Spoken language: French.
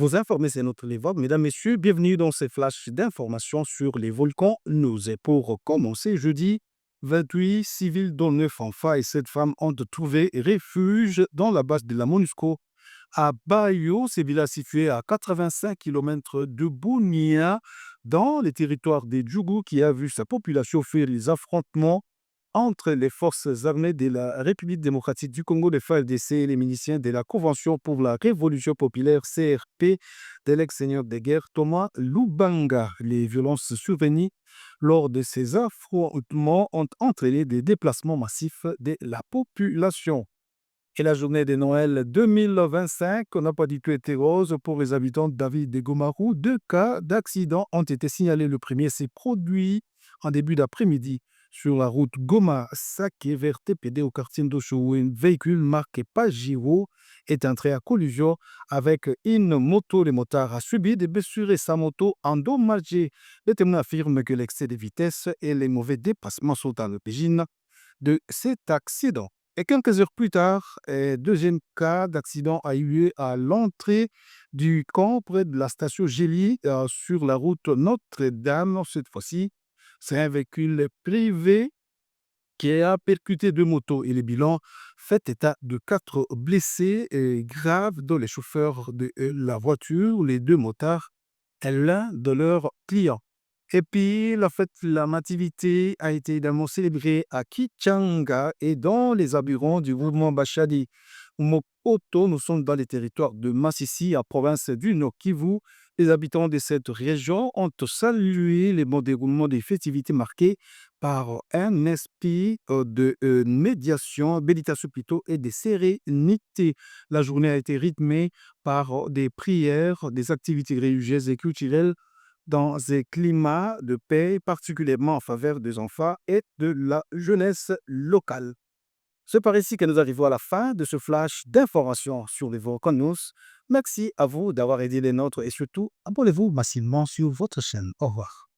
vous informer, c'est notre devoir. Mesdames, Messieurs, bienvenue dans ces flashs d'informations sur les volcans nous. Et pour commencer, jeudi 28 civils, dont 9 enfants et 7 femmes, ont trouvé refuge dans la base de la MONUSCO à Bayo, ce village situé à 85 km de Bunia, dans le territoire des Djougou, qui a vu sa population fuir les affrontements entre les forces armées de la République démocratique du Congo, les FARDC et les miliciens de la Convention pour la Révolution populaire CRP de l'ex-seigneur de guerre Thomas Lubanga. Les violences survenues lors de ces affrontements ont entraîné des déplacements massifs de la population. Et la journée de Noël 2025 n'a pas du tout été rose pour les habitants de David de Gomarou. 2 cas d'accident ont été signalés. Le premier s'est produit en début d'après-midi sur la route Goma-Saké vers TPD au quartier d'Ocho, où un véhicule marqué Pajero est entré à collision avec une moto. Le motard a subi des blessures et sa moto endommagée. Les témoins affirment que l'excès de vitesse et les mauvais dépassements sont à l'origine de cet accident. Et quelques heures plus tard, un deuxième cas d'accident a eu lieu à l'entrée du camp près de la station Gély sur la route Notre-Dame. Cette fois-ci, c'est un véhicule privé qui a percuté 2 motos et le bilan fait état de 4 blessés graves, dont les chauffeurs de la voiture, les 2 motards et l'un de leurs clients. Et puis, la nativité a été également célébrée à Kichanga et dans les environs du mouvement Bachadi. Mokoto, nous sommes dans les territoires de Massissi, en province du Nord Kivu. Les habitants de cette région ont salué le bon déroulement des festivités marquées par un esprit de méditation plutôt, et de sérénité. La journée a été rythmée par des prières, des activités religieuses et culturelles dans un climat de paix, particulièrement en faveur des enfants et de la jeunesse locale. C'est par ici que nous arrivons à la fin de ce flash d'informations sur les volcans. Merci à vous d'avoir aidé les nôtres et surtout, abonnez-vous massivement sur votre chaîne. Au revoir.